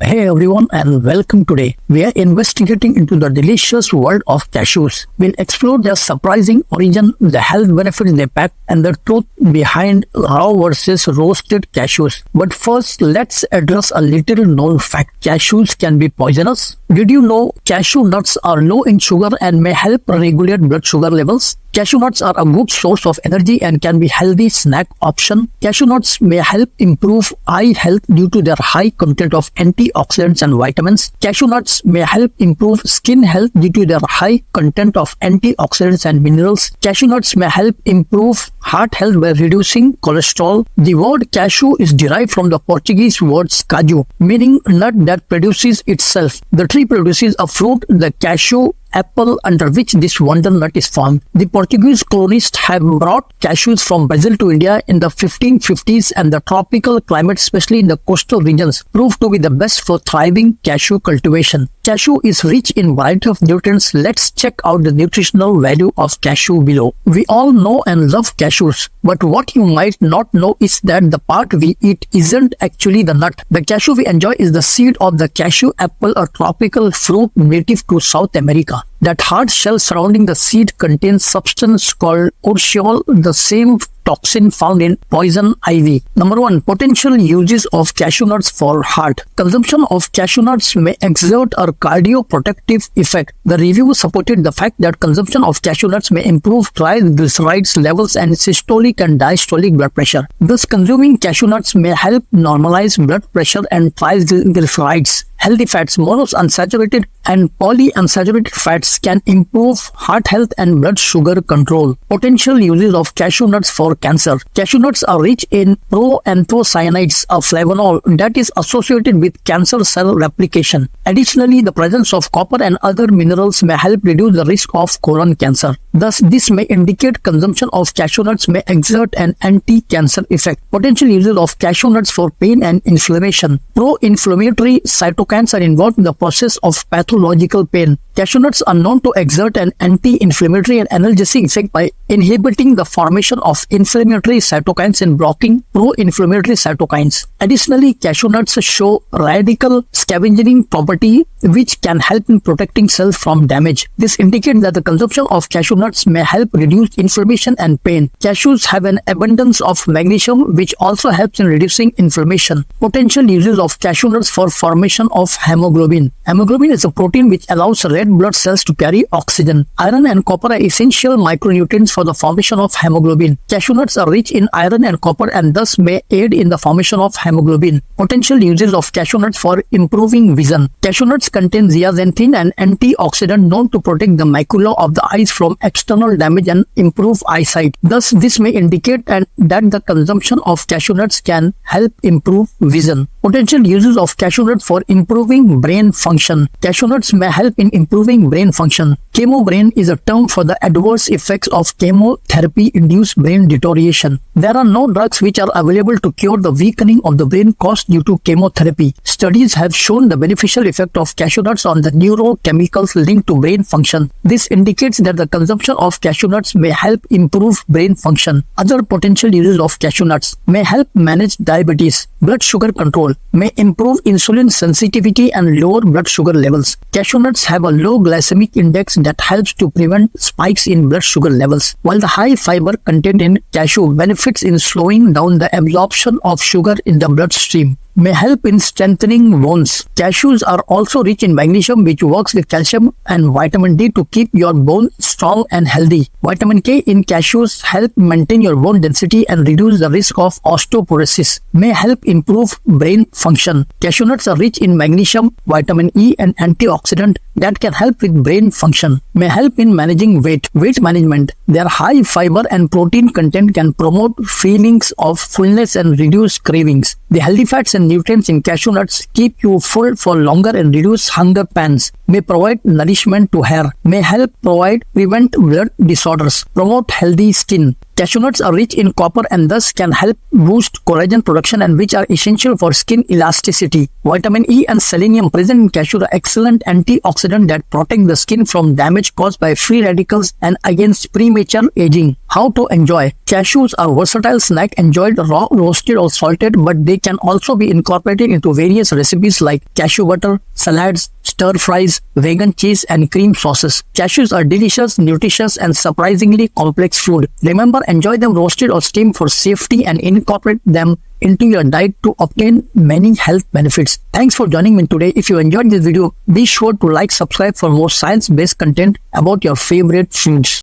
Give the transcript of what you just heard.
Hey everyone and welcome today. We are investigating into the delicious world of cashews. We'll explore their surprising origin, the health benefits they pack, and the truth behind raw versus roasted cashews. But first, let's address a little known fact. Cashews can be poisonous. Did you know cashew nuts are low in sugar and may help regulate blood sugar levels? Cashew nuts are a good source of energy and can be a healthy snack option. Cashew nuts may help improve eye health due to their high content of antioxidants and vitamins. Cashew nuts may help improve skin health due to their high content of antioxidants and minerals. Cashew nuts may help improve heart health by reducing cholesterol. The word cashew is derived from the Portuguese words caju, meaning nut that produces itself. The tree produces a fruit, the cashew apple, under which this wonder nut is formed. The Portuguese colonists have brought cashews from Brazil to India in the 1550s, and the tropical climate, especially in the coastal regions, proved to be the best for thriving cashew cultivation. Cashew is rich in a variety of nutrients. Let's check out the nutritional value of cashew below. We all know and love cashews, but what you might not know is that the part we eat isn't actually the nut. The cashew we enjoy is the seed of the cashew apple, a tropical fruit native to South America. That hard shell surrounding the seed contains substance called urushiol, the same toxin found in poison ivy. Number 1. Potential uses of cashew nuts for heart. Consumption of cashew nuts may exert a cardioprotective effect. The review supported the fact that consumption of cashew nuts may improve triglycerides levels and systolic and diastolic blood pressure. Thus, consuming cashew nuts may help normalize blood pressure and triglycerides. Healthy fats, monounsaturated and polyunsaturated fats can improve heart health and blood sugar control. Potential uses of cashew nuts for cancer. Cashew nuts are rich in proanthocyanins, a flavonol that is associated with cancer cell replication. Additionally, the presence of copper and other minerals may help reduce the risk of colon cancer. Thus, this may indicate consumption of cashew nuts may exert an anti-cancer effect. Potential uses of cashew nuts for pain and inflammation. Pro-inflammatory cytokines are involved in the process of pathological pain. Cashew nuts are known to exert an anti-inflammatory and analgesic effect by inhibiting the formation of inflammatory cytokines and blocking pro-inflammatory cytokines. Additionally, cashew nuts show radical scavenging property which can help in protecting cells from damage. This indicates that the consumption of cashew nuts may help reduce inflammation and pain. Cashews have an abundance of magnesium which also helps in reducing inflammation. Potential uses of cashew nuts for formation of hemoglobin. Hemoglobin is a protein which allows red blood cells to carry oxygen. Iron and copper are essential micronutrients for the formation of hemoglobin. Cashew nuts are rich in iron and copper and thus may aid in the formation of hemoglobin. Potential uses of cashew nuts for improving vision. Cashew nuts contain zeaxanthin, an antioxidant known to protect the macula of the eyes from external damage and improve eyesight. Thus, this may indicate that the consumption of cashew nuts can help improve vision. Potential uses of cashew nuts for improving brain function. Cashew nuts may help in improving brain function. Chemobrain is a term for the adverse effects of chemotherapy-induced brain deterioration. There are no drugs which are available to cure the weakening of the brain caused due to chemotherapy. Studies have shown the beneficial effect of cashew nuts on the neurochemicals linked to brain function. This indicates that the consumption of cashew nuts may help improve brain function. Other potential uses of cashew nuts may help manage diabetes, blood sugar control, may improve insulin sensitivity and lower blood sugar levels. Cashew nuts have a low glycemic index that helps to prevent spikes in blood sugar levels, while the high fiber content in cashew benefits in slowing down the absorption of sugar in the bloodstream. May help in strengthening bones. Cashews are also rich in magnesium, which works with calcium and vitamin D to keep your bone strong and healthy. Vitamin K in cashews help maintain your bone density and reduce the risk of osteoporosis. May help improve brain function. Cashew nuts are rich in magnesium, vitamin E and antioxidant that can help with brain function. May help in managing weight management. Their high fiber and protein content can promote feelings of fullness and reduce cravings. The healthy fats and nutrients in cashew nuts keep you full for longer and reduce hunger pangs. May provide nourishment to hair. May help prevent blood disorders. Promote healthy skin. Cashew nuts are rich in copper and thus can help boost collagen production and which are essential for skin elasticity. Vitamin E and selenium present in cashew are excellent antioxidant that protect the skin from damage caused by free radicals and against premature aging. How to enjoy? Cashews are versatile snack enjoyed raw, roasted or salted, but they can also be incorporated into various recipes like cashew butter, salads, stir fries, vegan cheese and cream sauces. Cashews are delicious, nutritious and surprisingly complex food. Remember, enjoy them roasted or steamed for safety and incorporate them into your diet to obtain many health benefits. Thanks for joining me today. If you enjoyed this video, be sure to like, subscribe for more science-based content about your favorite foods.